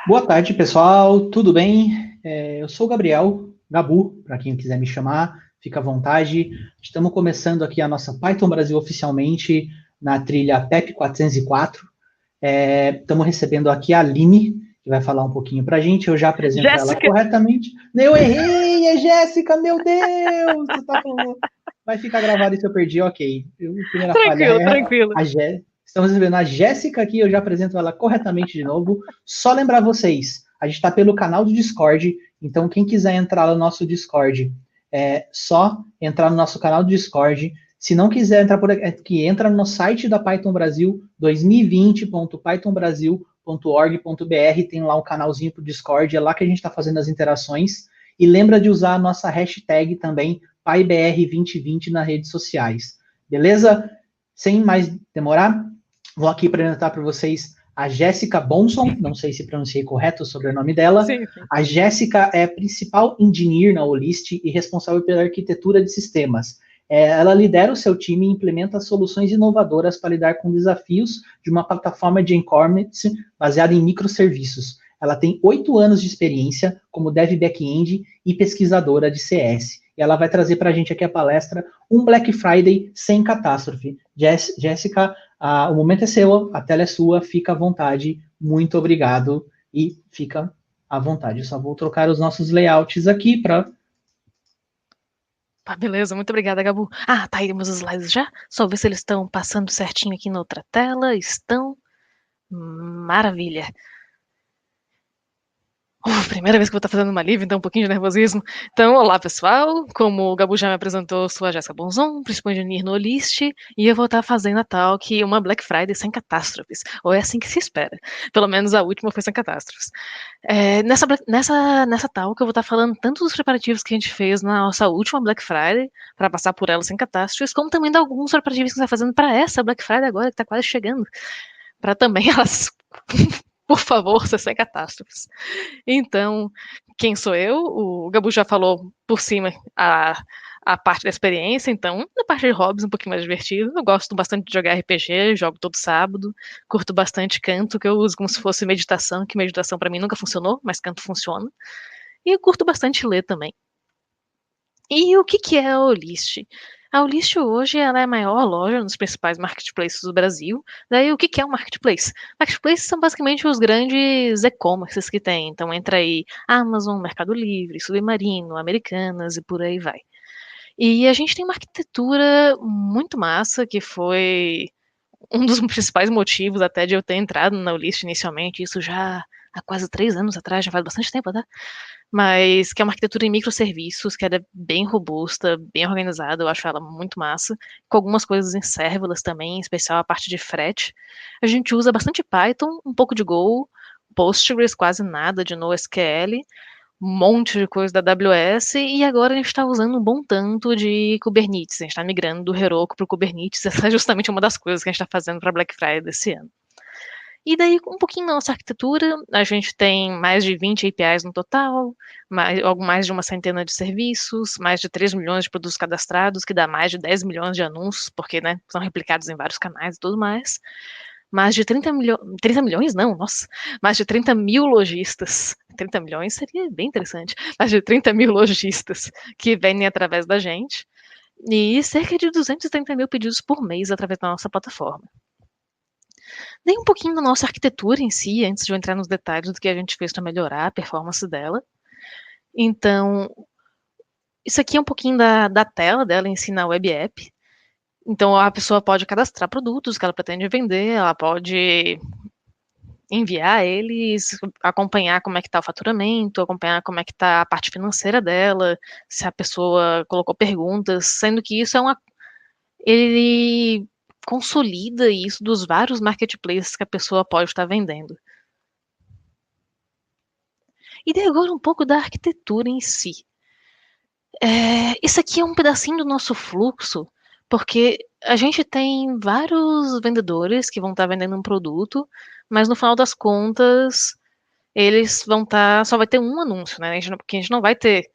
Boa tarde, pessoal. Tudo bem? Eu sou o Gabriel, Gabu, para quem quiser me chamar, fica à vontade. Estamos começando aqui a nossa Python Brasil oficialmente na trilha PEP 404. Estamos recebendo aqui a Aline, que vai falar um pouquinho para a gente. Eu já apresento ela Jéssica, corretamente. Eu errei, é Jéssica, meu Deus! Vai ficar gravado e se eu perdi, ok. Primeira falha tranquilo, é tranquilo. a Jéssica. Estamos recebendo a Jéssica aqui, eu já apresento ela corretamente de novo. Só lembrar vocês, a gente está pelo canal do Discord, então quem quiser entrar no nosso Discord, é só entrar no nosso canal do Discord. Se não quiser entrar por aqui, entra no site da Python Brasil, 2020.pythonbrasil.org.br, tem lá um canalzinho para o Discord, é lá que a gente está fazendo as interações. E lembra de usar a nossa hashtag também, PyBR2020 nas redes sociais. Beleza? Sem mais demorar, vou aqui apresentar para vocês a Jéssica Bonson, não sei se pronunciei correto o sobrenome dela. Sim, sim. A Jéssica é principal engineer na Olist e responsável pela arquitetura de sistemas. Ela lidera o seu time e implementa soluções inovadoras para lidar com desafios de uma plataforma de e-commerce baseada em microserviços. Ela tem 8 anos de experiência como dev back-end e pesquisadora de CS. E ela vai trazer para a gente aqui a palestra Um Black Friday Sem Catástrofe. Jéssica, o momento é seu, a tela é sua, fica à vontade. Muito obrigado e fica à vontade. Eu só vou trocar os nossos layouts aqui para... Beleza, muito obrigada, Gabu. Tá aí meus slides já. Só ver se eles estão passando certinho aqui na outra tela. Estão. Maravilha. Primeira vez que eu vou estar fazendo uma live, então um pouquinho de nervosismo. Então, olá pessoal, como o Gabu já me apresentou, sou a Jéssica Bonzon, principal engineer no Olist, e eu vou estar fazendo a talk uma Black Friday sem catástrofes, ou é assim que se espera. Pelo menos a última foi sem catástrofes. Nessa talk eu vou estar falando tanto dos preparativos que a gente fez na nossa última Black Friday, para passar por ela sem catástrofes, como também de alguns preparativos que a gente está fazendo para essa Black Friday agora, que está quase chegando, para também elas, por favor, ser sem catástrofes. Então, quem sou eu? O Gabu já falou por cima a parte da experiência, então, na parte de hobbies, um pouquinho mais divertido. Eu gosto bastante de jogar RPG, jogo todo sábado, curto bastante canto, que eu uso como se fosse meditação, que meditação para mim nunca funcionou, mas canto funciona. E eu curto bastante ler também. E o que é a Olist? A Olist hoje ela é a maior loja nos principais marketplaces do Brasil. Daí o que é um marketplace? Marketplaces são basicamente os grandes e-commerces que tem. Então entra aí Amazon, Mercado Livre, Submarino, Americanas e por aí vai. E a gente tem uma arquitetura muito massa que foi um dos principais motivos até de eu ter entrado na Olist inicialmente, isso já há quase 3 anos atrás, já faz bastante tempo, tá? Mas que é uma arquitetura em microserviços, que ela é bem robusta, bem organizada, eu acho ela muito massa, com algumas coisas em serverless também, em especial a parte de frete. A gente usa bastante Python, um pouco de Go, Postgres, quase nada de NoSQL, um monte de coisa da AWS, e agora a gente está usando um bom tanto de Kubernetes. A gente está migrando do Heroku para o Kubernetes. Essa é justamente uma das coisas que a gente está fazendo para Black Friday desse ano. E daí, um pouquinho da nossa arquitetura, a gente tem mais de 20 APIs no total, algo mais de uma centena de serviços, mais de 3 milhões de produtos cadastrados, que dá mais de 10 milhões de anúncios, porque né, são replicados em vários canais e tudo mais. Mais de 30 milhões, 30 milhões não, nossa, mais de 30 mil lojistas, 30 milhões seria bem interessante, mais de 30 mil lojistas que vendem através da gente, e cerca de 230 mil pedidos por mês através da nossa plataforma. Dei um pouquinho da nossa arquitetura em si, antes de eu entrar nos detalhes do que a gente fez para melhorar a performance dela. Então, isso aqui é um pouquinho da tela dela em si na web app. Então, a pessoa pode cadastrar produtos que ela pretende vender, ela pode enviar eles, acompanhar como é que está o faturamento, acompanhar como é que está a parte financeira dela, se a pessoa colocou perguntas, sendo que isso ele consolida isso dos vários marketplaces que a pessoa pode estar vendendo. E daí agora um pouco da arquitetura em si. Isso aqui é um pedacinho do nosso fluxo, porque a gente tem vários vendedores que vão estar vendendo um produto, mas no final das contas, eles vão estar. Só vai ter um anúncio, né? Porque a gente não vai ter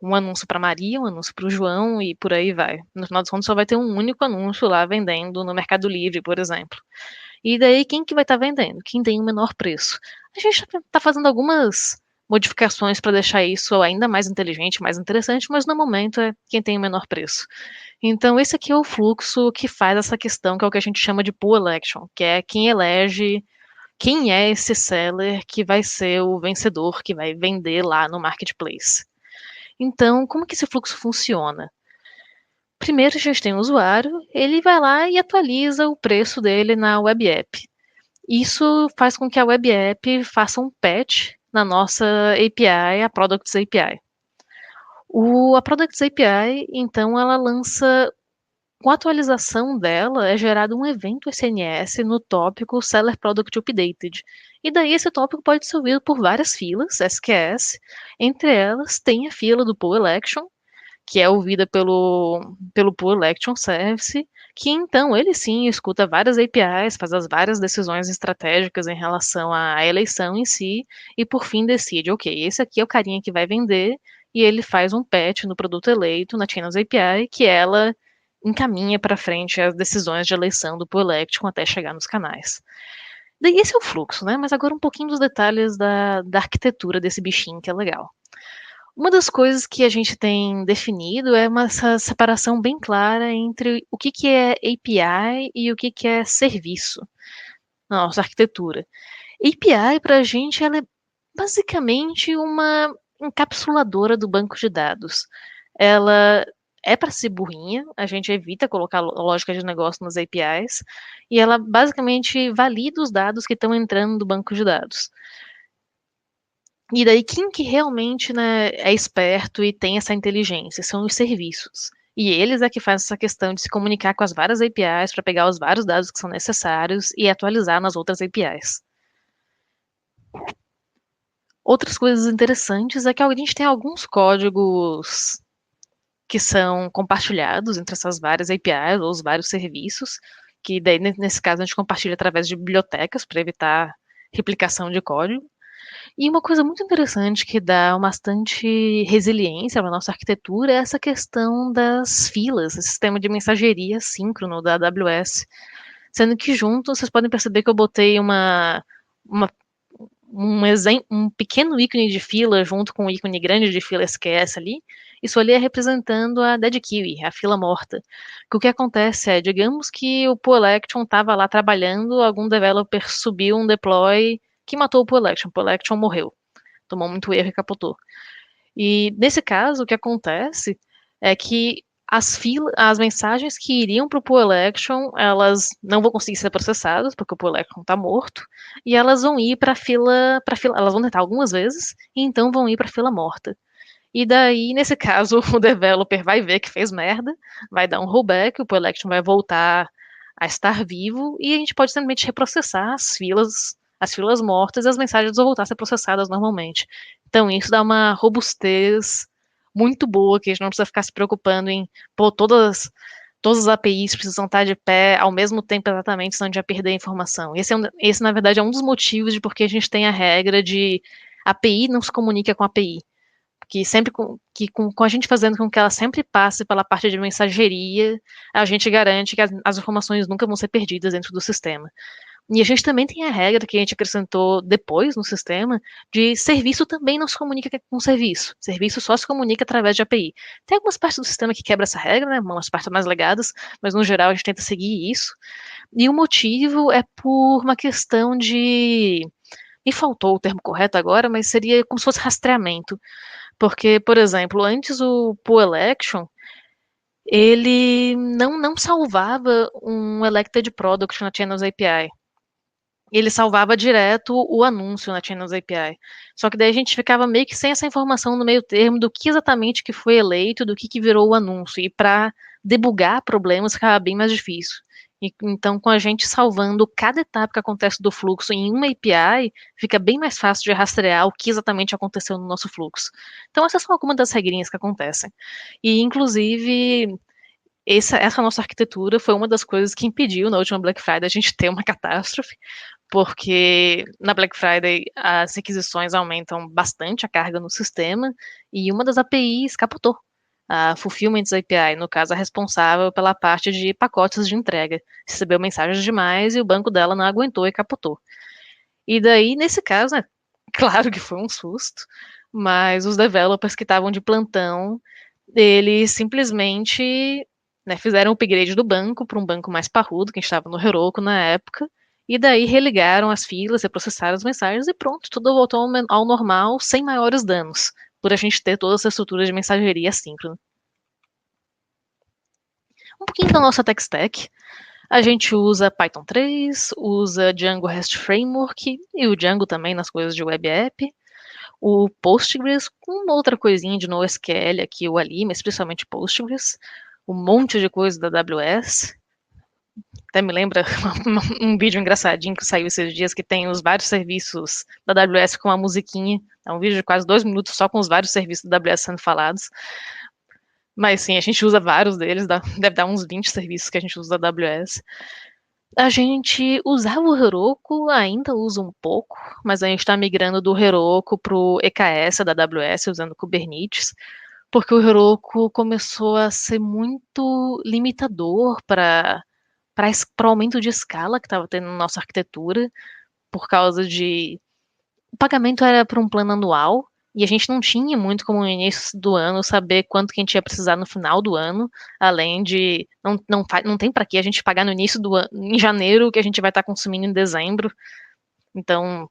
um anúncio para Maria, um anúncio para o João e por aí vai. No final das contas, só vai ter um único anúncio lá vendendo no Mercado Livre, por exemplo. E daí, quem que vai estar vendendo? Quem tem o menor preço. A gente está fazendo algumas modificações para deixar isso ainda mais inteligente, mais interessante, mas no momento é quem tem o menor preço. Então, esse aqui é o fluxo que faz essa questão, que é o que a gente chama de pool election, que é quem elege quem é esse seller que vai ser o vencedor, que vai vender lá no marketplace. Então, como que esse fluxo funciona? Primeiro, a gente tem o usuário, ele vai lá e atualiza o preço dele na web app. Isso faz com que a web app faça um patch na nossa API, a Products API. A Products API, então, ela lança, com a atualização dela, é gerado um evento SNS no tópico Seller Product Updated. E daí esse tópico pode ser ouvido por várias filas, SQS. Entre elas tem a fila do Pull Election, que é ouvida pelo Pull Election Service, que então ele sim escuta várias APIs, faz as várias decisões estratégicas em relação à eleição em si, e por fim decide, ok, esse aqui é o carinha que vai vender, e ele faz um patch no produto eleito, na Channels API, que ela encaminha para frente as decisões de eleição do Pull Election até chegar nos canais. Daí esse é o fluxo, né? Mas agora um pouquinho dos detalhes da arquitetura desse bichinho que é legal. Uma das coisas que a gente tem definido é uma separação bem clara entre o que é API e o que é serviço na nossa arquitetura. API, para a gente, ela é basicamente uma encapsuladora do banco de dados. Ela é para ser burrinha, a gente evita colocar lógica de negócio nas APIs, e ela basicamente valida os dados que estão entrando do banco de dados. E daí, quem que realmente, né, é esperto e tem essa inteligência? São os serviços. E eles é que fazem essa questão de se comunicar com as várias APIs para pegar os vários dados que são necessários e atualizar nas outras APIs. Outras coisas interessantes é que a gente tem alguns códigos que são compartilhados entre essas várias APIs ou os vários serviços, que daí, nesse caso, a gente compartilha através de bibliotecas para evitar replicação de código. E uma coisa muito interessante que dá bastante resiliência para a nossa arquitetura é essa questão das filas, esse sistema de mensageria síncrono da AWS. Sendo que junto, vocês podem perceber que eu botei uma um pequeno ícone de fila junto com um ícone grande de fila SQS ali. Isso ali é representando a Dead Kiwi, a fila morta. Que o que acontece é, digamos que o Pull Election estava lá trabalhando, algum developer subiu um deploy que matou o Pull Election morreu. Tomou muito erro e capotou. E nesse caso, o que acontece é que as mensagens que iriam para o Pull Election, elas não vão conseguir ser processadas, porque o Pull Election está morto, e elas vão ir para a fila, elas vão tentar algumas vezes, e então vão ir para a fila morta. E daí, nesse caso, o developer vai ver que fez merda, vai dar um rollback, o Pull Election vai voltar a estar vivo, e a gente pode simplesmente reprocessar as filas mortas, e as mensagens vão voltar a ser processadas normalmente. Então, isso dá uma robustez muito boa, que a gente não precisa ficar se preocupando em, pô, todas as APIs precisam estar de pé ao mesmo tempo exatamente, senão a gente vai perder a informação. Esse, na verdade, é um dos motivos de porque a gente tem a regra de API não se comunica com API. Que sempre com a gente fazendo com que ela sempre passe pela parte de mensageria, a gente garante que as informações nunca vão ser perdidas dentro do sistema. E a gente também tem a regra que a gente acrescentou depois no sistema de serviço também não se comunica com serviço. Serviço só se comunica através de API. Tem algumas partes do sistema que quebra essa regra, né? Umas partes mais legadas, mas no geral a gente tenta seguir isso. E o motivo é por uma questão de. Me faltou o termo correto agora, mas seria como se fosse rastreamento. Porque, por exemplo, antes o Pull Election, ele não salvava um Elected Product na Channels API. Ele salvava direto o anúncio na Channels API. Só que daí a gente ficava meio que sem essa informação no meio termo do que exatamente que foi eleito, do que virou o anúncio. E para debugar problemas ficava bem mais difícil. Então, com a gente salvando cada etapa que acontece do fluxo em uma API, fica bem mais fácil de rastrear o que exatamente aconteceu no nosso fluxo. Então, essas são algumas das regrinhas que acontecem. E, inclusive, essa nossa arquitetura foi uma das coisas que impediu na última Black Friday a gente ter uma catástrofe, porque na Black Friday as requisições aumentam bastante a carga no sistema e uma das APIs capotou. A Fulfillment API, no caso, é responsável pela parte de pacotes de entrega. Recebeu mensagens demais e o banco dela não aguentou e capotou. E daí, nesse caso, né, claro que foi um susto, mas os developers que estavam de plantão, eles simplesmente, né, fizeram o upgrade do banco para um banco mais parrudo, que estava no Heroku na época, e daí religaram as filas, reprocessaram as mensagens e pronto, tudo voltou ao normal, sem maiores danos, por a gente ter toda essa estrutura de mensageria assíncrona. Um pouquinho da nossa tech stack. A gente usa Python 3, usa Django REST Framework e o Django também nas coisas de web app. O Postgres com uma outra coisinha de NoSQL aqui ou ali, mas principalmente Postgres. Um monte de coisa da AWS. Até me lembra um vídeo engraçadinho que saiu esses dias que tem os vários serviços da AWS com uma musiquinha. É um vídeo de quase 2 minutos só com os vários serviços da AWS sendo falados. Mas sim, a gente usa vários deles, deve dar uns 20 serviços que a gente usa da AWS. A gente usava o Heroku, ainda usa um pouco, mas a gente está migrando do Heroku para o EKS da AWS, usando Kubernetes, porque o Heroku começou a ser muito limitador para o aumento de escala que estava tendo na nossa arquitetura, por causa de o pagamento era por um plano anual, e a gente não tinha muito como no início do ano saber quanto que a gente ia precisar no final do ano, além de não tem para que a gente pagar no início do ano, em janeiro, que a gente vai estar consumindo em dezembro. Então,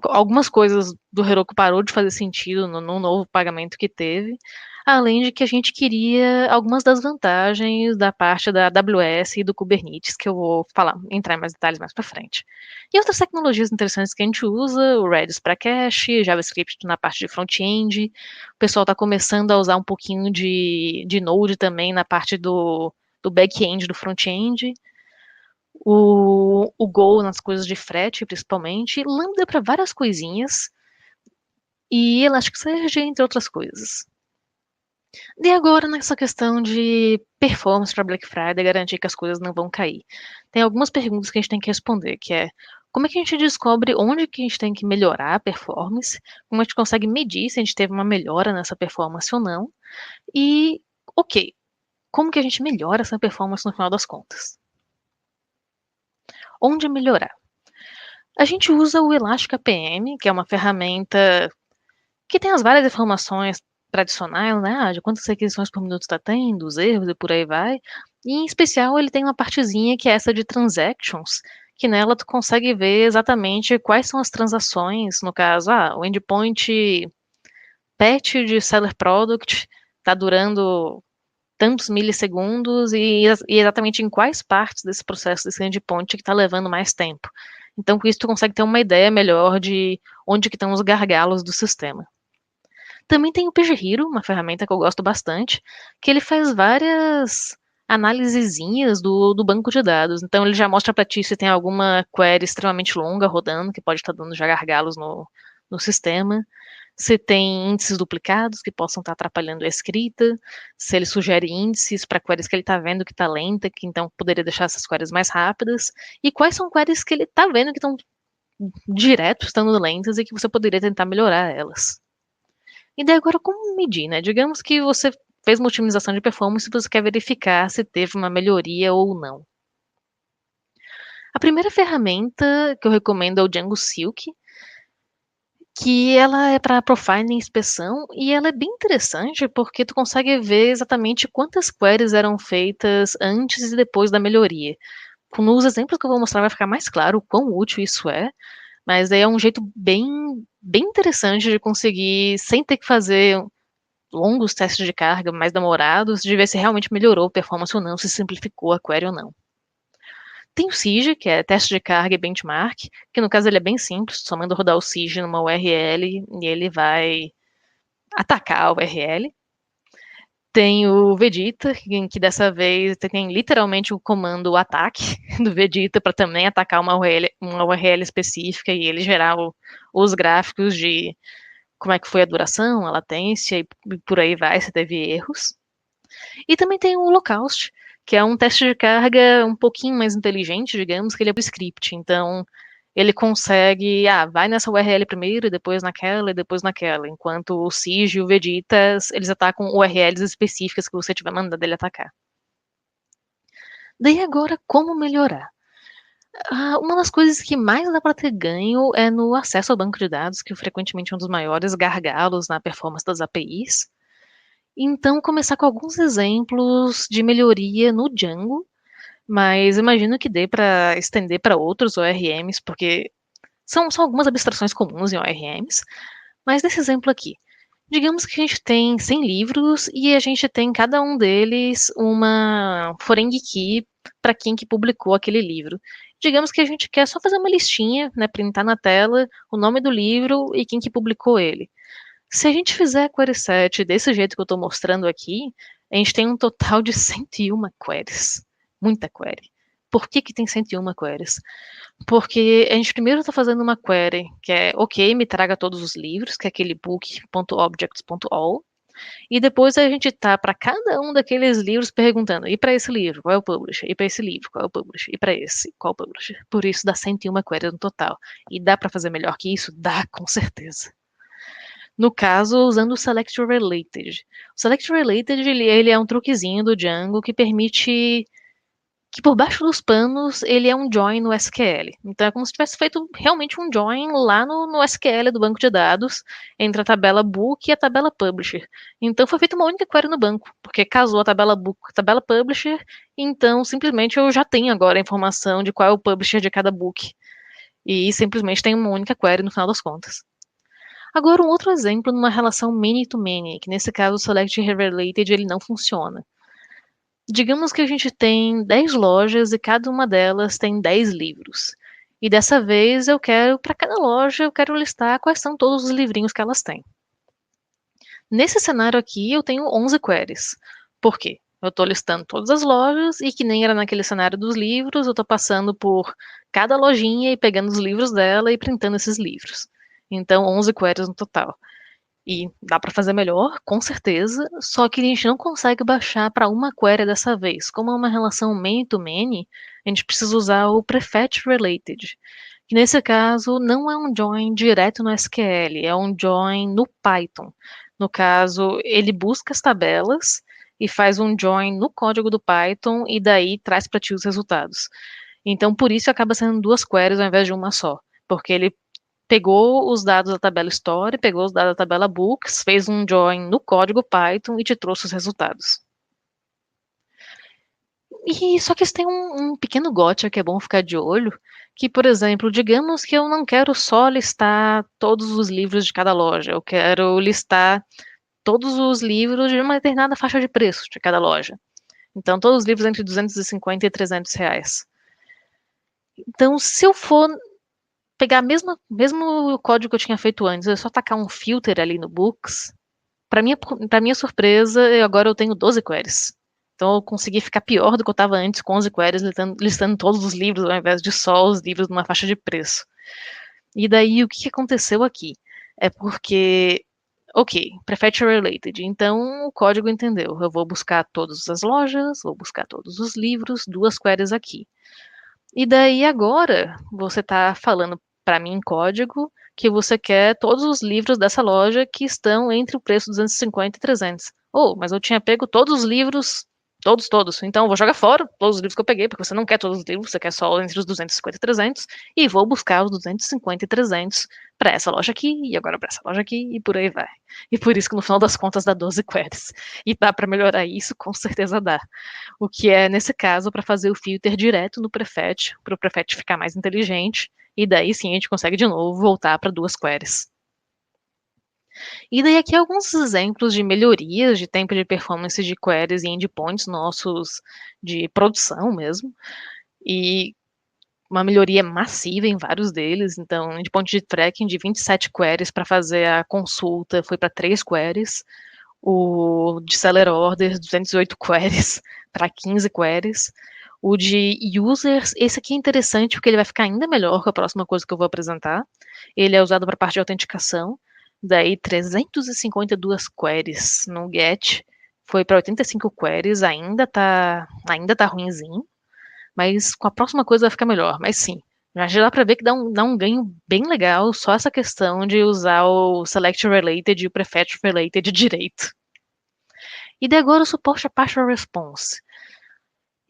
algumas coisas do Heroku parou de fazer sentido no novo pagamento que teve, além de que a gente queria algumas das vantagens da parte da AWS e do Kubernetes, que eu vou entrar em mais detalhes mais para frente. E outras tecnologias interessantes que a gente usa, o Redis para cache, JavaScript na parte de front-end, o pessoal está começando a usar um pouquinho de Node também na parte do back-end do front-end, o Go nas coisas de frete, principalmente, Lambda para várias coisinhas, e Elasticsearch, entre outras coisas. E agora, nessa questão de performance para Black Friday, garantir que as coisas não vão cair. Tem algumas perguntas que a gente tem que responder, que é como é que a gente descobre onde que a gente tem que melhorar a performance, como a gente consegue medir se a gente teve uma melhora nessa performance ou não, e, ok, como que a gente melhora essa performance no final das contas? Onde melhorar? A gente usa o Elastic APM, que é uma ferramenta que tem as várias informações tradicionais, né, de quantas requisições por minuto está tendo, os erros e por aí vai. E, em especial, ele tem uma partezinha que é essa de transactions, que nela tu consegue ver exatamente quais são as transações, no caso, o endpoint patch de seller product está durando tantos milissegundos e exatamente em quais partes desse processo desse endpoint que está levando mais tempo. Então, com isso, tu consegue ter uma ideia melhor de onde que estão os gargalos do sistema. Também tem o PagerHero, uma ferramenta que eu gosto bastante, que ele faz várias análisezinhas do banco de dados. Então, ele já mostra para ti se tem alguma query extremamente longa rodando, que pode estar dando já gargalos no sistema, se tem índices duplicados que possam estar atrapalhando a escrita, se ele sugere índices para queries que ele está vendo que está lenta, que então poderia deixar essas queries mais rápidas, e quais são queries que ele está vendo que estão direto estando lentas e que você poderia tentar melhorar elas. E daí agora como medir, né? Digamos que você fez uma otimização de performance e você quer verificar se teve uma melhoria ou não. A primeira ferramenta que eu recomendo é o Django Silk, que ela é para profiling e inspeção, e ela é bem interessante porque tu consegue ver exatamente quantas queries eram feitas antes e depois da melhoria. Nos exemplos que eu vou mostrar vai ficar mais claro o quão útil isso é, mas aí é um jeito bem interessante de conseguir, sem ter que fazer longos testes de carga mais demorados, de ver se realmente melhorou a performance ou não, se simplificou a query ou não. Tem o Siege, que é teste de carga e benchmark, que no caso ele é bem simples, só manda rodar o Siege numa URL e ele vai atacar a URL. Tem o Vegeta, que dessa vez tem literalmente o comando ataque do Vegeta para também atacar uma URL específica e ele gerar os gráficos de como é que foi a duração, a latência e por aí vai, se teve erros. E também tem o Holocaust, que é um teste de carga um pouquinho mais inteligente, digamos, que ele é pro script. Então, ele consegue, vai nessa URL primeiro, e depois naquela, e depois naquela, enquanto o Siege e o Vegeta, eles atacam URLs específicas que você tiver mandado ele atacar. Daí agora, como melhorar? Uma das coisas que mais dá para ter ganho é no acesso ao banco de dados, que frequentemente é um dos maiores gargalos na performance das APIs. Então, começar com alguns exemplos de melhoria no Django, mas imagino que dê para estender para outros ORMs, porque são algumas abstrações comuns em ORMs, mas nesse exemplo aqui, digamos que a gente tem 100 livros e a gente tem cada um deles uma foreign key para quem que publicou aquele livro. Digamos que a gente quer só fazer uma listinha, né, printar na tela o nome do livro e quem que publicou ele. Se a gente fizer a query set desse jeito que eu estou mostrando aqui, a gente tem um total de 101 queries. Muita query. Por que tem 101 queries? Porque a gente primeiro está fazendo uma query que é, ok, me traga todos os livros, que é aquele book.objects.all, e depois a gente tá para cada um daqueles livros perguntando, e para esse livro, qual é o publisher? E para esse livro, qual é o publisher? E para esse, qual é o publisher? Por isso dá 101 queries no total. E dá para fazer melhor que isso? Dá, com certeza. No caso, usando o Select Related. O Select Related, ele é um truquezinho do Django que permite que por baixo dos panos ele é um join no SQL. Então é como se tivesse feito realmente um join lá no SQL do banco de dados entre a tabela book e a tabela publisher. Então foi feita uma única query no banco, porque casou a tabela book com a tabela publisher, então simplesmente eu já tenho agora a informação de qual é o publisher de cada book. E simplesmente tem uma única query no final das contas. Agora, um outro exemplo numa relação many-to-many, que nesse caso o Select Related ele não funciona. Digamos que a gente tem 10 lojas e cada uma delas tem 10 livros. E dessa vez eu quero, para cada loja, eu quero listar quais são todos os livrinhos que elas têm. Nesse cenário aqui eu tenho 11 queries. Por quê? Eu estou listando todas as lojas e que nem era naquele cenário dos livros, eu estou passando por cada lojinha e pegando os livros dela e printando esses livros. Então 11 queries no total. E dá para fazer melhor, com certeza, só que a gente não consegue baixar para uma query dessa vez. Como é uma relação many-to-many, a gente precisa usar o prefetch related, que nesse caso não é um join direto no SQL, é um join no Python. No caso, ele busca as tabelas e faz um join no código do Python e daí traz para ti os resultados. Então, por isso acaba sendo duas queries ao invés de uma só, porque ele pegou os dados da tabela Story, pegou os dados da tabela Books, fez um join no código Python e te trouxe os resultados. E só que isso tem um pequeno gotcha que é bom ficar de olho, que, por exemplo, digamos que eu não quero só listar todos os livros de cada loja, eu quero listar todos os livros de uma determinada faixa de preço de cada loja. Então, todos os livros entre 250 e 300 reais. Então, se eu for pegar mesmo código que eu tinha feito antes, é só tacar um filter ali no Books. Para minha surpresa, agora eu tenho 12 queries. Então eu consegui ficar pior do que eu estava antes com 11 queries, listando todos os livros ao invés de só os livros numa faixa de preço. E daí o que aconteceu aqui? É porque, ok, prefetch related. Então o código entendeu. Eu vou buscar todas as lojas, vou buscar todos os livros, duas queries aqui. E daí agora você está falando para mim em código que você quer todos os livros dessa loja que estão entre o preço 250 e 300. Oh, mas eu tinha pego todos os livros, todos. Então eu vou jogar fora todos os livros que eu peguei, porque você não quer todos os livros, você quer só entre os 250 e 300, e vou buscar os 250 e 300 para essa loja aqui, e agora para essa loja aqui, e por aí vai. E por isso que no final das contas dá 12 queries. E dá para melhorar isso? Com certeza dá. O que é, nesse caso, para fazer o filter direto no prefetch, para o prefetch ficar mais inteligente, e daí sim a gente consegue de novo voltar para duas queries. E daí aqui alguns exemplos de melhorias de tempo de performance de queries e endpoints nossos de produção mesmo, e uma melhoria massiva em vários deles, então endpoint de tracking de 27 queries para fazer a consulta foi para 3 queries, o de seller orders 208 queries para 15 queries, o de users, esse aqui é interessante porque ele vai ficar ainda melhor com a próxima coisa que eu vou apresentar. Ele é usado para parte de autenticação, daí 352 queries no get, foi para 85 queries, ainda tá ruinzinho, mas com a próxima coisa vai ficar melhor, mas sim, Já dá pra ver que dá um ganho bem legal só essa questão de usar o Select Related e o Prefetch Related direito. E daí agora o suporte a Partial Response.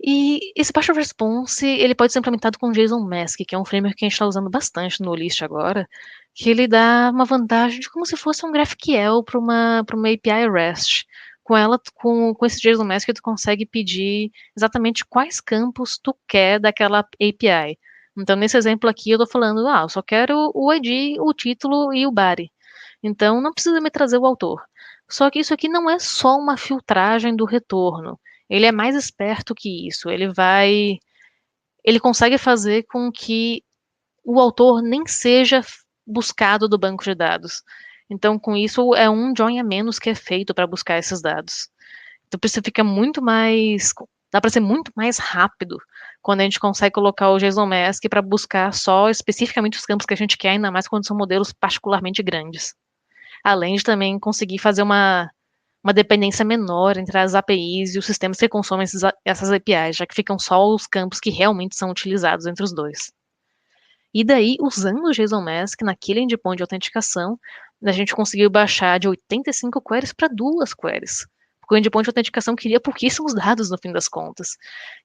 E esse Partial Response, ele pode ser implementado com JSON Mask, que é um framework que a gente está usando bastante no List agora, que ele dá uma vantagem de como se fosse um GraphQL para uma API REST. Com esse JSON Mask, tu consegue pedir exatamente quais campos tu quer daquela API. Então, nesse exemplo aqui, eu estou falando, eu só quero o ID, o título e o body. Então, não precisa me trazer o autor. Só que isso aqui não é só uma filtragem do retorno. Ele é mais esperto que isso. Ele consegue fazer com que o autor nem seja buscado do banco de dados. Então, com isso, é um join a menos que é feito para buscar esses dados. Então, isso fica muito mais. Dá para ser muito mais rápido quando a gente consegue colocar o JSON Mask para buscar só especificamente os campos que a gente quer, ainda mais quando são modelos particularmente grandes. Além de também conseguir fazer uma dependência menor entre as APIs e os sistemas que consomem essas APIs, já que ficam só os campos que realmente são utilizados entre os dois. E daí, usando o JSON Mask naquele endpoint de autenticação, a gente conseguiu baixar de 85 queries para 2 queries. Porque o endpoint de autenticação queria pouquíssimos dados no fim das contas.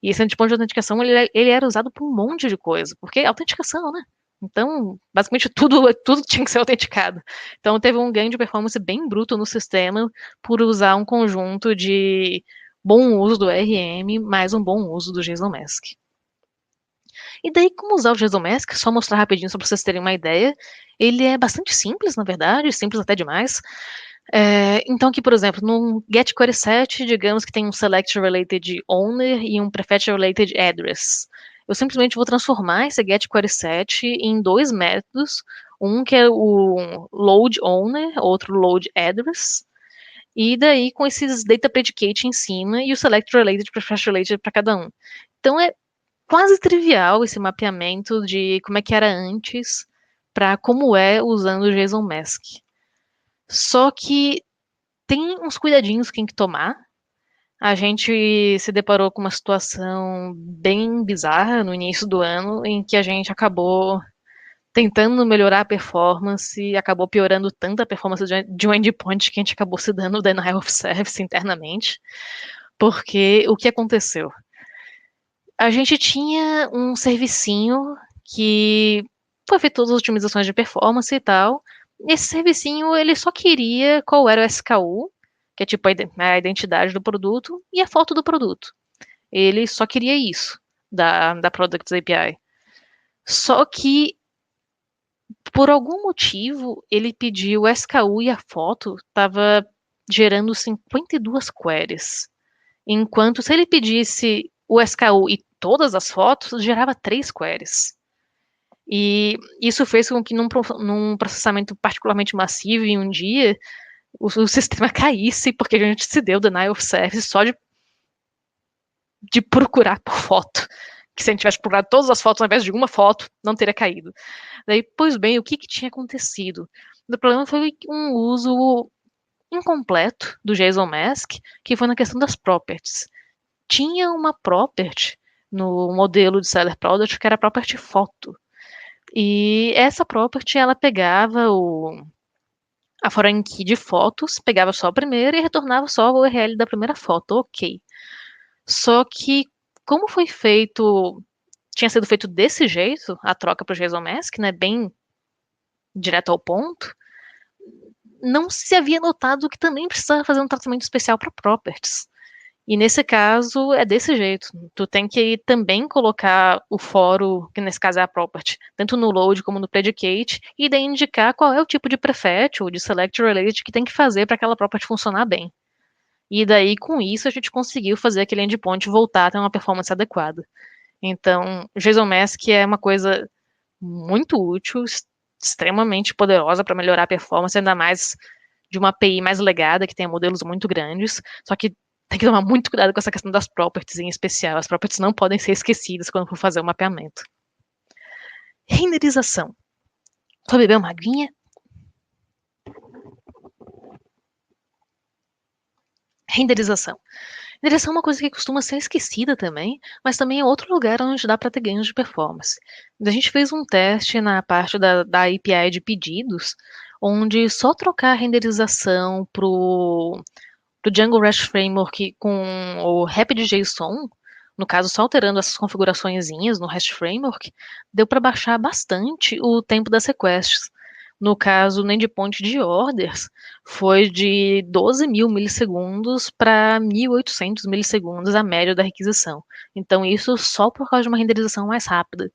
E esse endpoint de autenticação ele era usado para um monte de coisa, porque é autenticação, né? Então, basicamente tudo tinha que ser autenticado. Então, teve um ganho de performance bem bruto no sistema por usar um conjunto de bom uso do RM mais um bom uso do JSON Mask. E daí, como usar o JSON Mask? Só mostrar rapidinho só para vocês terem uma ideia. Ele é bastante simples, na verdade, simples até demais. Então, aqui, por exemplo, no get query set, digamos que tem um select related owner e um prefetch related address. Eu simplesmente vou transformar esse get query set em 2 métodos, um que é o load owner, outro load address, e daí com esses data predicate em cima e o select related e prefetch related para cada um. Então é quase trivial esse mapeamento de como é que era antes para como é usando o JSON Mask. Só que tem uns cuidadinhos que tem que tomar. A gente se deparou com uma situação bem bizarra no início do ano, em que a gente acabou tentando melhorar a performance e acabou piorando tanto a performance de um endpoint que a gente acabou se dando denial of service internamente. Porque o que aconteceu? A gente tinha um servicinho que foi feito todas as otimizações de performance e tal. Esse servicinho, ele só queria qual era o SKU, que é tipo a identidade do produto, e a foto do produto. Ele só queria isso da Products API. Só que, por algum motivo, ele pediu o SKU e a foto estava gerando 52 queries. Enquanto se ele pedisse o SKU e todas as fotos, gerava 3 queries. E isso fez com que num processamento particularmente massivo em um dia, o sistema caísse, porque a gente se deu denial of service só de procurar por foto. Que se a gente tivesse procurado todas as fotos ao invés de uma foto, não teria caído. Daí, pois bem, o que tinha acontecido? O problema foi um uso incompleto do JSON Mask, que foi na questão das properties. Tinha uma property no modelo de seller product que era a property foto. E essa property ela pegava a foreign key de fotos, pegava só a primeira e retornava só o URL da primeira foto, ok. Só que como foi feito, tinha sido feito desse jeito, a troca para o JSON Mask, né, bem direto ao ponto, não se havia notado que também precisava fazer um tratamento especial para properties. E nesse caso é desse jeito. Tu tem que também colocar o foro, que nesse caso é a property, tanto no load como no predicate, e daí indicar qual é o tipo de prefetch ou de select related que tem que fazer para aquela property funcionar bem. E daí, com isso, a gente conseguiu fazer aquele endpoint voltar a ter uma performance adequada. Então, JSON Mask é uma coisa muito útil, extremamente poderosa para melhorar a performance, ainda mais de uma API mais legada, que tenha modelos muito grandes, só que tem que tomar muito cuidado com essa questão das properties em especial. As properties não podem ser esquecidas quando for fazer o mapeamento. Renderização. Só beber uma aguinha? Renderização. Direção é uma coisa que costuma ser esquecida também, mas também é outro lugar onde dá para ter ganhos de performance. A gente fez um teste na parte da API de pedidos, onde só trocar a renderização pro Django REST Framework com o Rapid.json, no caso só alterando essas configuraçõezinhas no REST Framework, deu para baixar bastante o tempo das requests. No caso, o endpoint de orders foi de 12.000 milissegundos para 1.800 milissegundos a média da requisição. Então, isso só por causa de uma renderização mais rápida.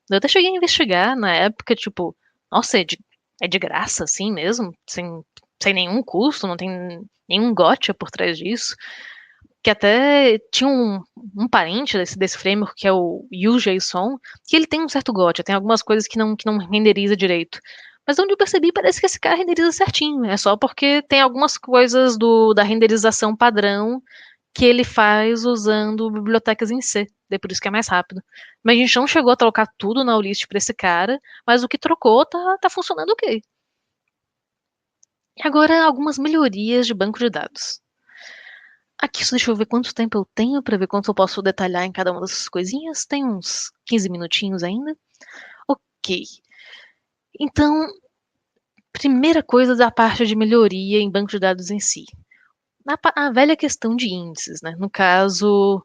Eu até cheguei a investigar na época, tipo, nossa, é de graça assim mesmo? Sem nenhum custo, não tem nenhum gotcha por trás disso? Que até tinha um parente desse framework, que é o UJSON, que ele tem um certo gotcha, tem algumas coisas que não renderiza direito. Mas onde eu percebi, parece que esse cara renderiza certinho. É só porque tem algumas coisas da renderização padrão que ele faz usando bibliotecas em C. Daí por isso que é mais rápido. Mas a gente não chegou a trocar tudo na Olist para esse cara, mas o que trocou tá funcionando ok. E agora algumas melhorias de banco de dados. Aqui, deixa eu ver quanto tempo eu tenho para ver quanto eu posso detalhar em cada uma dessas coisinhas. Tem uns 15 minutinhos ainda. Ok. Então, primeira coisa da parte de melhoria em banco de dados em si. A velha questão de índices, né? No caso,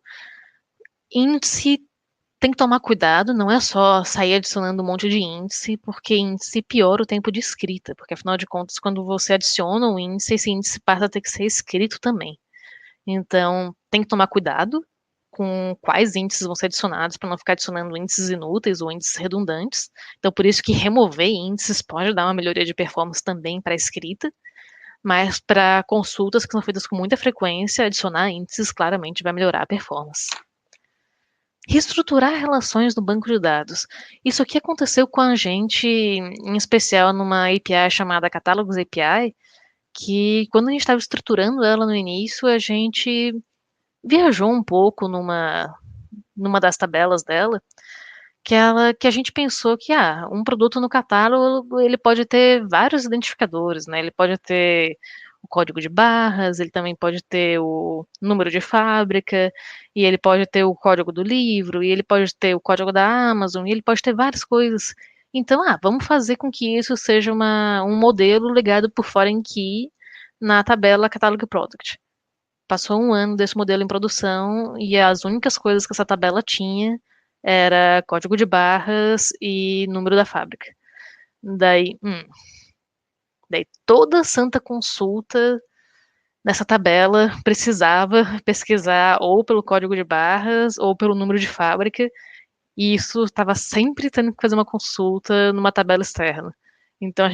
índice tem que tomar cuidado, não é só sair adicionando um monte de índice, porque índice piora o tempo de escrita, porque afinal de contas, quando você adiciona um índice, esse índice passa a ter que ser escrito também. Então, tem que tomar cuidado com quais índices vão ser adicionados para não ficar adicionando índices inúteis ou índices redundantes. Então, por isso que remover índices pode dar uma melhoria de performance também para a escrita, mas para consultas que são feitas com muita frequência, adicionar índices claramente vai melhorar a performance. Reestruturar relações no banco de dados. Isso aqui aconteceu com a gente, em especial numa API chamada Catálogos API, que quando a gente estava estruturando ela no início, a gente viajou um pouco numa das tabelas dela, que a gente pensou que um produto no catálogo ele pode ter vários identificadores, né? Ele pode ter o código de barras, ele também pode ter o número de fábrica, e ele pode ter o código do livro, e ele pode ter o código da Amazon, e ele pode ter várias coisas. Então, vamos fazer com que isso seja um modelo ligado por foreign key na tabela Catalog Product. Passou um ano desse modelo em produção e as únicas coisas que essa tabela tinha era código de barras e número da fábrica. Daí, daí toda santa consulta nessa tabela precisava pesquisar ou pelo código de barras ou pelo número de fábrica, e isso estava sempre tendo que fazer uma consulta numa tabela externa. Então a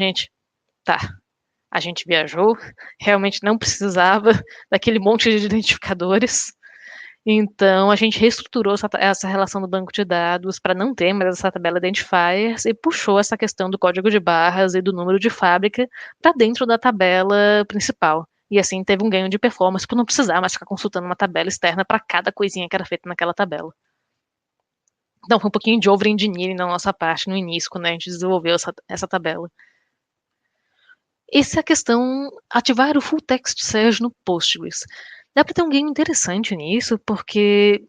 gente viajou, realmente não precisava daquele monte de identificadores. Então, a gente reestruturou essa relação do banco de dados para não ter mais essa tabela identifiers e puxou essa questão do código de barras e do número de fábrica para dentro da tabela principal. E assim teve um ganho de performance por não precisar mais ficar consultando uma tabela externa para cada coisinha que era feita naquela tabela. Então, foi um pouquinho de over-engineering na nossa parte no início, quando a gente desenvolveu essa tabela. Essa é a questão, ativar o full text search no Postgres. Dá para ter um ganho interessante nisso, porque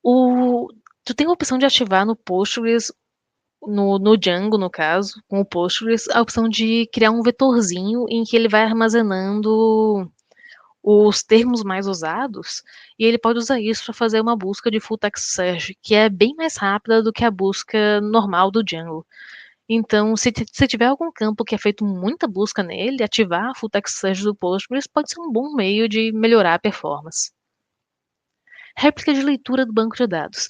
tu tem a opção de ativar no Postgres, no Django, no caso, com o Postgres, a opção de criar um vetorzinho em que ele vai armazenando os termos mais usados, e ele pode usar isso para fazer uma busca de full text search, que é bem mais rápida do que a busca normal do Django. Então, se tiver algum campo que é feito muita busca nele, ativar a full text search do Postgres pode ser um bom meio de melhorar a performance. Réplica de leitura do banco de dados.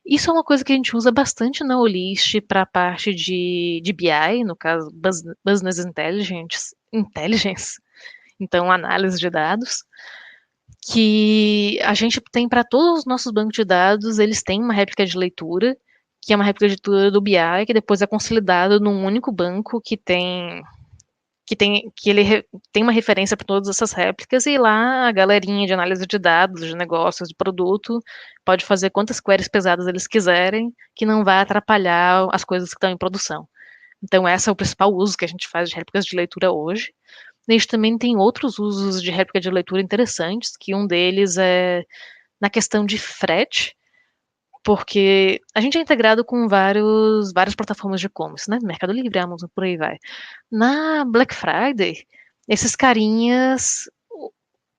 Isso é uma coisa que a gente usa bastante na Olist para a parte de BI, no caso Business Intelligence, então análise de dados, que a gente tem para todos os nossos bancos de dados, eles têm uma réplica de leitura, que é uma réplica de leitura do BI, que depois é consolidado num único banco que ele tem uma referência para todas essas réplicas, e lá a galerinha de análise de dados, de negócios, de produto, pode fazer quantas queries pesadas eles quiserem, que não vai atrapalhar as coisas que estão em produção. Então, esse é o principal uso que a gente faz de réplicas de leitura hoje. A gente também tem outros usos de réplica de leitura interessantes, que um deles é na questão de frete, porque a gente é integrado com várias plataformas de e-commerce, né? Mercado Livre, Amazon, por aí vai. Na Black Friday, esses carinhas,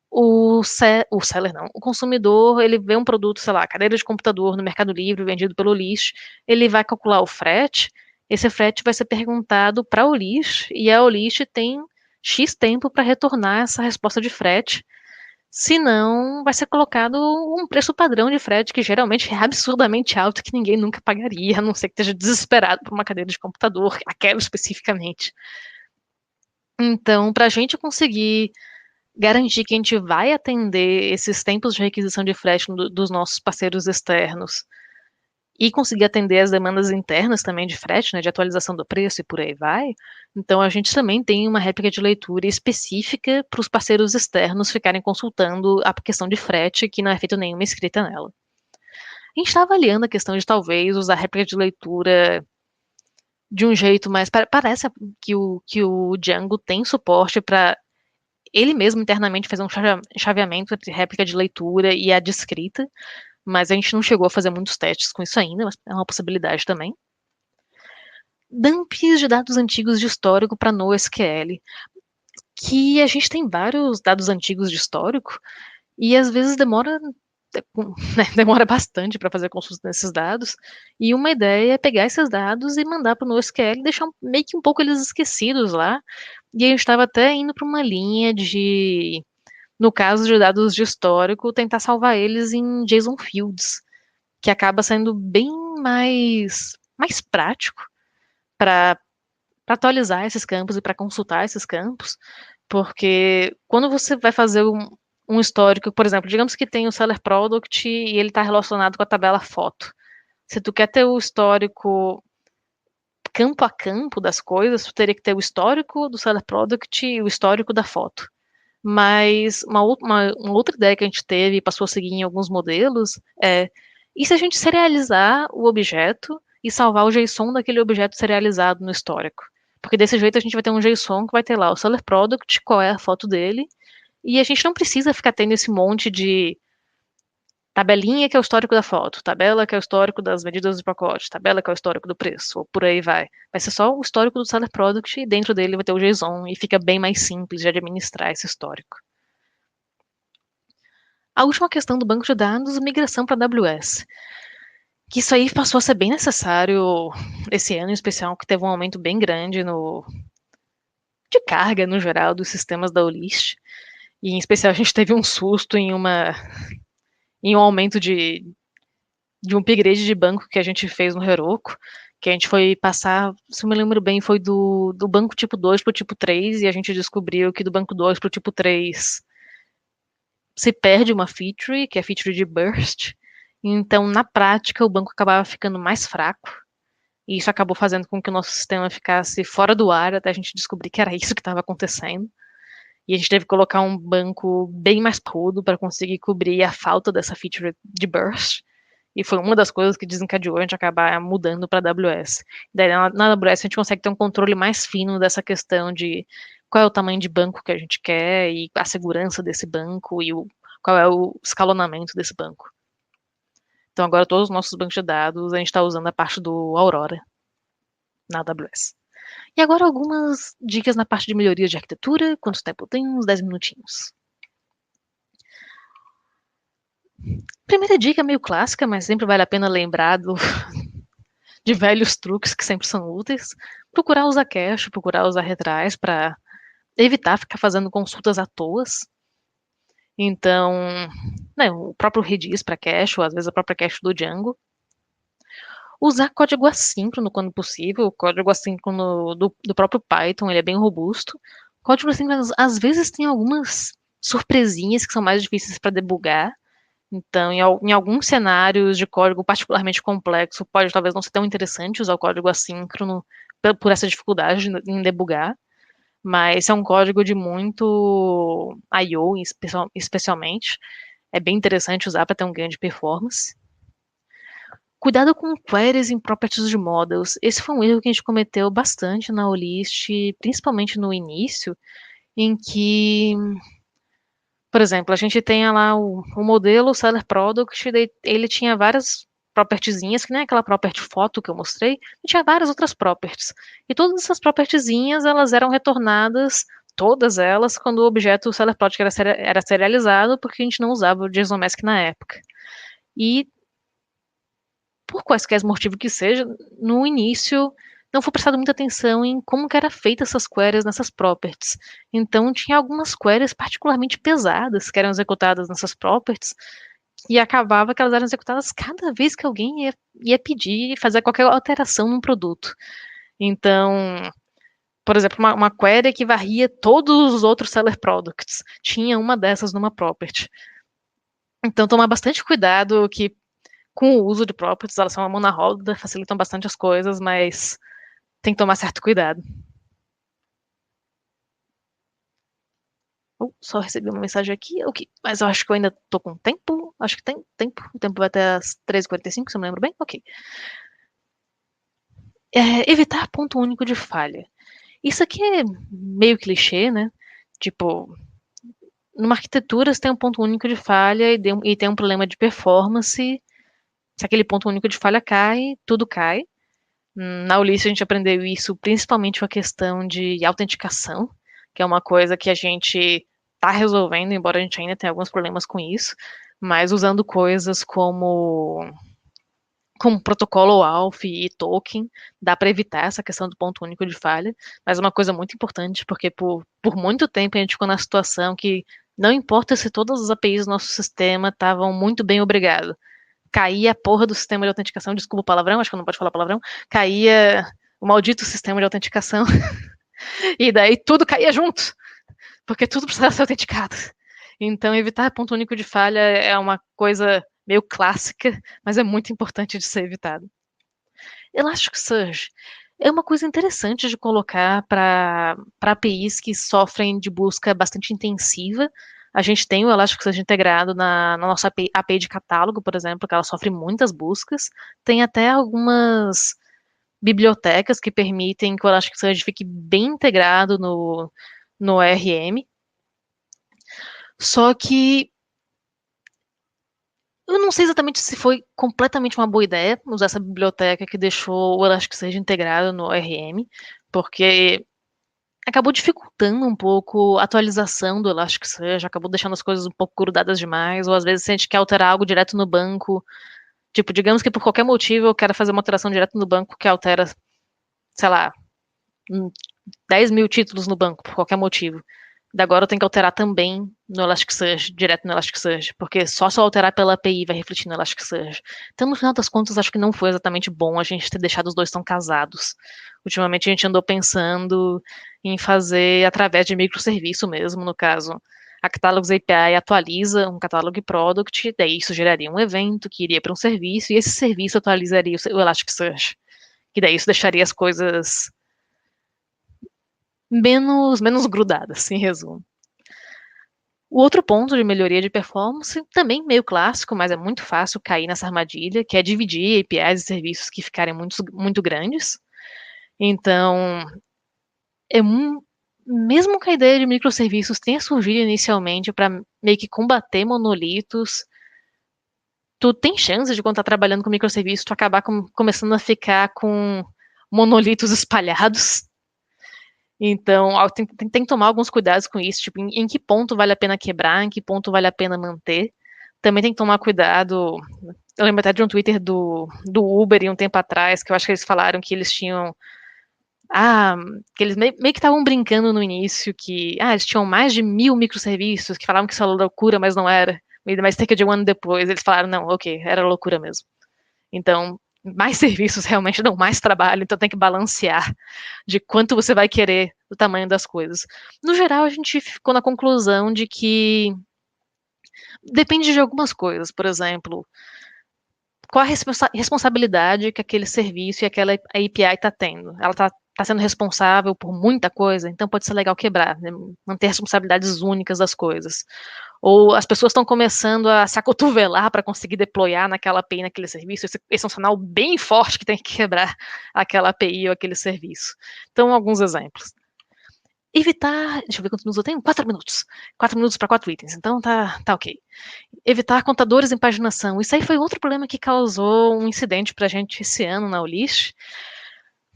o seller não, o consumidor, ele vê um produto, sei lá, cadeira de computador no Mercado Livre, vendido pelo Olish, ele vai calcular o frete, esse frete vai ser perguntado para a Olish, e a Olish tem X tempo para retornar essa resposta de frete, senão vai ser colocado um preço padrão de frete, que geralmente é absurdamente alto, que ninguém nunca pagaria, a não ser que esteja desesperado por uma cadeira de computador, aquela especificamente. Então, para a gente conseguir garantir que a gente vai atender esses tempos de requisição de frete dos nossos parceiros externos e conseguir atender as demandas internas também de frete, né, de atualização do preço e por aí vai, então a gente também tem uma réplica de leitura específica para os parceiros externos ficarem consultando a questão de frete, que não é feita nenhuma escrita nela. A gente está avaliando a questão de talvez usar a réplica de leitura de um jeito mais. Parece que o Django tem suporte para ele mesmo internamente fazer um chaveamento entre réplica de leitura e a de escrita, mas a gente não chegou a fazer muitos testes com isso ainda, mas é uma possibilidade também. Dumps de dados antigos de histórico para NoSQL, que a gente tem vários dados antigos de histórico e às vezes demora demora bastante para fazer consulta nesses dados, e uma ideia é pegar esses dados e mandar para o NoSQL e deixar meio que um pouco eles esquecidos lá, e a gente estava até indo para uma linha de, no caso de dados de histórico, tentar salvar eles em JSON Fields, que acaba sendo bem mais prático para atualizar esses campos e para consultar esses campos, porque quando você vai fazer um histórico, por exemplo, digamos que tem o seller product e ele está relacionado com a tabela foto. Se tu quer ter o histórico campo a campo das coisas, tu teria que ter o histórico do seller product e o histórico da foto. Mas uma outra ideia que a gente teve e passou a seguir em alguns modelos é, e se a gente serializar o objeto e salvar o JSON daquele objeto serializado no histórico? Porque desse jeito a gente vai ter um JSON que vai ter lá o seller product, qual é a foto dele, e a gente não precisa ficar tendo esse monte de tabelinha que é o histórico da foto, tabela que é o histórico das medidas do pacote, tabela que é o histórico do preço, ou por aí vai. Vai ser só o histórico do seller product e dentro dele vai ter o JSON e fica bem mais simples de administrar esse histórico. A última questão do banco de dados, migração para AWS. Que isso aí passou a ser bem necessário esse ano, em especial, que teve um aumento bem grande de carga no geral dos sistemas da Olist. E em especial a gente teve um susto em um aumento de um upgrade de banco que a gente fez no Heroku, que a gente foi passar, se eu me lembro bem, foi do banco tipo 2 para o tipo 3, e a gente descobriu que do banco 2 para o tipo 3 se perde uma feature, que é a feature de burst, então na prática o banco acabava ficando mais fraco, e isso acabou fazendo com que o nosso sistema ficasse fora do ar até a gente descobrir que era isso que estava acontecendo. E a gente teve que colocar um banco bem mais parrudo para conseguir cobrir a falta dessa feature de burst. E foi uma das coisas que desencadeou a gente acabar mudando para AWS. Daí na AWS a gente consegue ter um controle mais fino dessa questão de qual é o tamanho de banco que a gente quer e a segurança desse banco e qual é o escalonamento desse banco. Então agora todos os nossos bancos de dados a gente está usando a parte do Aurora na AWS. E agora algumas dicas na parte de melhoria de arquitetura. Quanto tempo tem? Uns 10 minutinhos. Primeira dica meio clássica, mas sempre vale a pena lembrar de velhos truques que sempre são úteis. Procurar usar cache, procurar usar retrais para evitar ficar fazendo consultas à toas. Então, né, o próprio Redis para cache, ou às vezes a própria cache do Django. Usar código assíncrono quando possível. O código assíncrono do próprio Python, ele é bem robusto. O código assíncrono às vezes tem algumas surpresinhas que são mais difíceis para debugar. Então, em alguns cenários de código particularmente complexo, pode talvez não ser tão interessante usar o código assíncrono por essa dificuldade em debugar, mas se é um código de muito I/O, especialmente, é bem interessante usar para ter um ganho de performance. Cuidado com queries em properties de models. Esse foi um erro que a gente cometeu bastante na Olist, principalmente no início, em que, por exemplo, a gente tem lá o modelo Seller Product, ele tinha várias propertyzinhas, que nem aquela property foto que eu mostrei, e tinha várias outras properties. E todas essas propertyzinhas, elas eram retornadas, todas elas, quando o objeto Seller Product era serializado, porque a gente não usava o JSON Mask na época. E, por quaisquer motivo que seja, no início não foi prestado muita atenção em como que era feita essas queries nessas properties. Então, tinha algumas queries particularmente pesadas que eram executadas nessas properties, e acabava que elas eram executadas cada vez que alguém ia pedir e fazer qualquer alteração num produto. Então, por exemplo, uma query que varria todos os outros seller products, tinha uma dessas numa property. Então, tomar bastante cuidado que com o uso de properties, elas são uma mão na roda, facilitam bastante as coisas, mas tem que tomar certo cuidado. Só recebi uma mensagem aqui, ok, mas eu acho que eu ainda tô com tempo, acho que tem tempo, o tempo vai até as 13h45, se eu me lembro bem, ok. Evitar ponto único de falha. Isso aqui é meio clichê, né? Tipo, numa arquitetura você tem um ponto único de falha e tem um problema de performance. Se aquele ponto único de falha cai, tudo cai. Na Ulisses a gente aprendeu isso principalmente com a questão de autenticação, que é uma coisa que a gente está resolvendo, embora a gente ainda tenha alguns problemas com isso, mas usando coisas como protocolo ALF e token, dá para evitar essa questão do ponto único de falha, mas é uma coisa muito importante, porque por muito tempo a gente ficou na situação que não importa se todas as APIs do nosso sistema estavam muito bem obrigado, caía a porra do sistema de autenticação, desculpa o palavrão, acho que eu não pode falar palavrão, caía o maldito sistema de autenticação, e daí tudo caía junto, porque tudo precisava ser autenticado. Então, evitar ponto único de falha é uma coisa meio clássica, mas é muito importante de ser evitado. Elasticsearch é uma coisa interessante de colocar para APIs que sofrem de busca bastante intensiva. A gente tem o Elasticsearch integrado na nossa API de catálogo, por exemplo, que ela sofre muitas buscas. Tem até algumas bibliotecas que permitem que o Elasticsearch fique bem integrado no ORM. Só que eu não sei exatamente se foi completamente uma boa ideia usar essa biblioteca que deixou o Elasticsearch integrado no ORM, porque acabou dificultando um pouco a atualização do Elasticsearch, acabou deixando as coisas um pouco grudadas demais, ou às vezes se a gente quer alterar algo direto no banco, tipo, digamos que por qualquer motivo eu quero fazer uma alteração direto no banco que altera, sei lá, 10 mil títulos no banco, por qualquer motivo. Da agora eu tenho que alterar também no Elasticsearch, direto no Elasticsearch, porque só se eu alterar pela API vai refletir no Elasticsearch. Então, no final das contas, acho que não foi exatamente bom a gente ter deixado os dois tão casados. Ultimamente a gente andou pensando em fazer através de microserviço mesmo, no caso. A Catálogos API atualiza um catálogo product, daí isso geraria um evento que iria para um serviço, e esse serviço atualizaria o Elasticsearch. Que daí isso deixaria as coisas menos grudadas, em resumo. O outro ponto de melhoria de performance, também meio clássico, mas é muito fácil cair nessa armadilha, que é dividir APIs e serviços que ficarem muito grandes. Então, mesmo que a ideia de microserviços tenha surgido inicialmente para meio que combater monolitos, tu tem chance de, quando tá trabalhando com microserviços, tu acabar começando a ficar com monolitos espalhados. Então, tem que tomar alguns cuidados com isso, tipo, em que ponto vale a pena quebrar, em que ponto vale a pena manter. Também tem que tomar cuidado. Eu lembro até de um Twitter do Uber, um tempo atrás, que eu acho que eles falaram que eles tinham. Que eles meio que estavam brincando no início, que eles tinham mais de 1.000 microserviços, que falavam que isso era loucura, mas não era. Mas cerca de um ano depois, eles falaram, não, ok, era loucura mesmo. Então, mais serviços realmente dão mais trabalho, então tem que balancear de quanto você vai querer o tamanho das coisas. No geral, a gente ficou na conclusão de que depende de algumas coisas, por exemplo, qual a responsabilidade que aquele serviço e aquela API está tendo? Ela está sendo responsável por muita coisa, então pode ser legal quebrar, né? Manter responsabilidades únicas das coisas. Ou as pessoas estão começando a se acotovelar para conseguir deployar naquela API, naquele serviço. Esse é um sinal bem forte que tem que quebrar aquela API ou aquele serviço. Então, alguns exemplos. Evitar, deixa eu ver quantos minutos eu tenho, 4 minutos. 4 minutos para 4 itens, então tá ok. Evitar contadores em paginação. Isso aí foi outro problema que causou um incidente pra gente esse ano na Olist,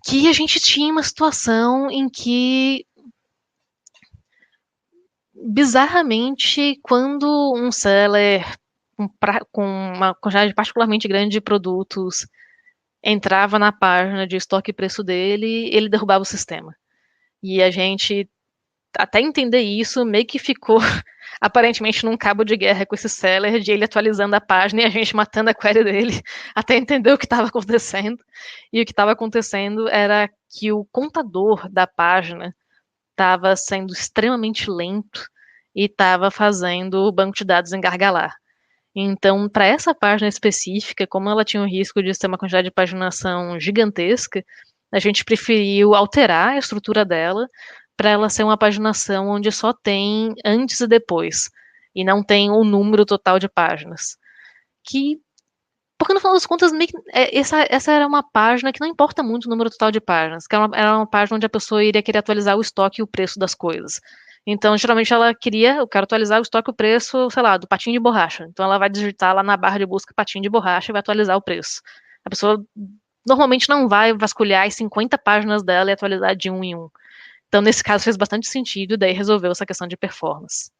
que a gente tinha uma situação em que, bizarramente, quando um seller com uma quantidade particularmente grande de produtos entrava na página de estoque e preço dele, ele derrubava o sistema. E a gente, até entender isso, meio que ficou aparentemente num cabo de guerra com esse seller, de ele atualizando a página e a gente matando a query dele, até entender o que estava acontecendo. E o que estava acontecendo era que o contador da página estava sendo extremamente lento e estava fazendo o banco de dados engargalar. Então, para essa página específica, como ela tinha o risco de ter uma quantidade de paginação gigantesca, a gente preferiu alterar a estrutura dela para ela ser uma paginação onde só tem antes e depois, e não tem o número total de páginas. Porque no final das contas, essa era uma página que não importa muito o número total de páginas, que era uma página onde a pessoa iria querer atualizar o estoque e o preço das coisas. Então, geralmente ela eu quero atualizar o estoque e o preço, sei lá, do patinho de borracha. Então ela vai digitar lá na barra de busca patinho de borracha e vai atualizar o preço. A pessoa normalmente não vai vasculhar as 50 páginas dela e atualizar de um em um. Então, nesse caso, fez bastante sentido, e daí resolveu essa questão de performance.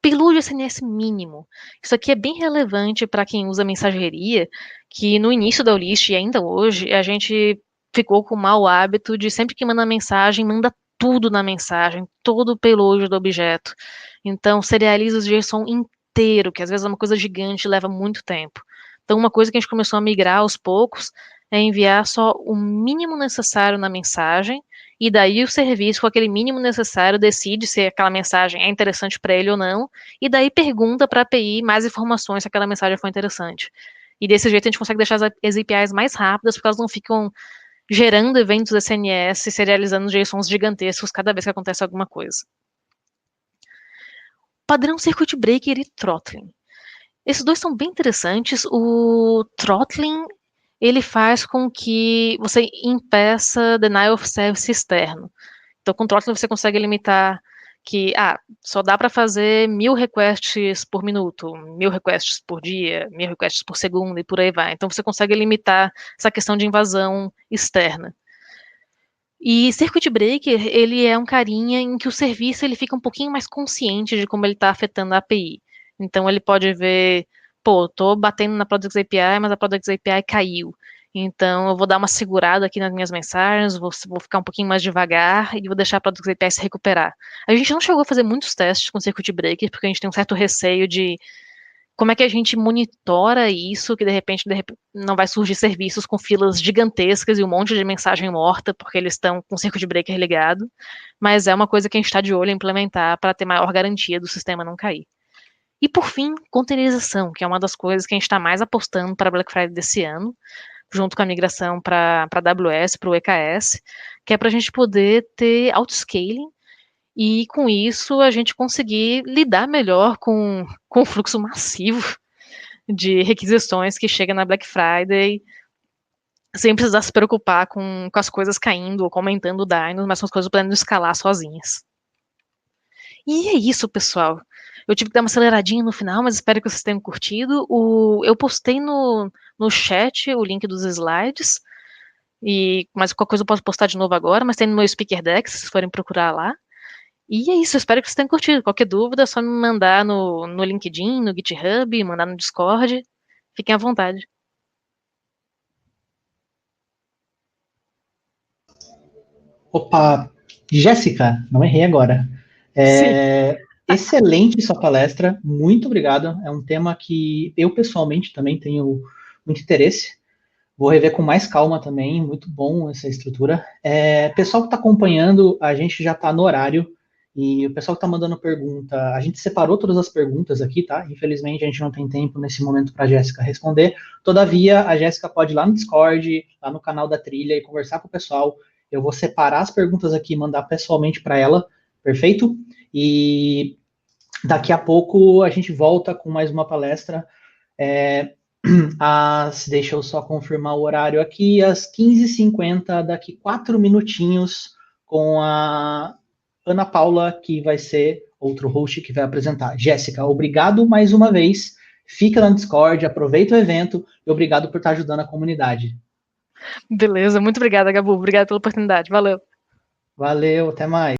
Payload SMS mínimo. Isso aqui é bem relevante para quem usa mensageria, que no início da Olist e ainda hoje, a gente ficou com o mau hábito de sempre que manda mensagem, manda tudo na mensagem, todo o payload do objeto. Então, serializa o JSON inteiro, que às vezes é uma coisa gigante e leva muito tempo. Então, uma coisa que a gente começou a migrar aos poucos é enviar só o mínimo necessário na mensagem, e daí o serviço, com aquele mínimo necessário, decide se aquela mensagem é interessante para ele ou não, e daí pergunta para a API mais informações se aquela mensagem foi interessante. E desse jeito a gente consegue deixar as APIs mais rápidas, porque elas não ficam gerando eventos SNS, serializando JSONs gigantescos cada vez que acontece alguma coisa. Padrão Circuit Breaker e Throttling. Esses dois são bem interessantes. O Throttling, ele faz com que você impeça denial of service externo. Então, com o Throttling você consegue limitar que só dá para fazer 1000 requests por minuto, 1000 requests por dia, 1000 requests por segundo e por aí vai. Então, você consegue limitar essa questão de invasão externa. E Circuit Breaker, ele é um carinha em que o serviço ele fica um pouquinho mais consciente de como ele está afetando a API. Então ele pode ver, tô batendo na Products API, mas a Products API caiu. Então eu vou dar uma segurada aqui nas minhas mensagens, vou ficar um pouquinho mais devagar e vou deixar a Products API se recuperar. A gente não chegou a fazer muitos testes com Circuit Breaker, porque a gente tem um certo receio de como é que a gente monitora isso, que de repente não vai surgir serviços com filas gigantescas e um monte de mensagem morta, porque eles estão com o circuit breaker ligado, mas é uma coisa que a gente está de olho em implementar para ter maior garantia do sistema não cair. E por fim, containerização, que é uma das coisas que a gente está mais apostando para Black Friday desse ano, junto com a migração para a AWS, para o EKS, que é para a gente poder ter autoscaling e com isso a gente conseguir lidar melhor com o fluxo massivo de requisições que chega na Black Friday, sem precisar se preocupar com as coisas caindo ou aumentando o dyno, mas com as coisas podendo escalar sozinhas. E é isso, pessoal. Eu tive que dar uma aceleradinha no final, mas espero que vocês tenham curtido. Eu postei no chat o link dos slides, mas qualquer coisa eu posso postar de novo agora, mas tem no meu Speaker Deck, se vocês forem procurar lá. E é isso, eu espero que vocês tenham curtido. Qualquer dúvida é só me mandar no LinkedIn, no GitHub, mandar no Discord. Fiquem à vontade. Opa, Jéssica, não errei agora. Sim. Excelente sua palestra, muito obrigado. É um tema que eu pessoalmente também tenho muito interesse. Vou rever com mais calma também, muito bom essa estrutura. Pessoal que está acompanhando, a gente já está no horário, e o pessoal que está mandando pergunta, a gente separou todas as perguntas aqui, tá? Infelizmente a gente não tem tempo nesse momento para a Jéssica responder. Todavia, a Jéssica pode ir lá no Discord, lá no canal da Trilha e conversar com o pessoal. Eu vou separar as perguntas aqui e mandar pessoalmente para ela, perfeito? E daqui a pouco a gente volta com mais uma palestra. Deixa eu só confirmar o horário aqui, às 15h50, daqui 4 minutinhos, com a Ana Paula, que vai ser outro host que vai apresentar. Jéssica, obrigado mais uma vez. Fica no Discord, aproveita o evento e obrigado por estar ajudando a comunidade. Beleza, muito obrigada, Gabu. Obrigada pela oportunidade. Valeu. Valeu, até mais.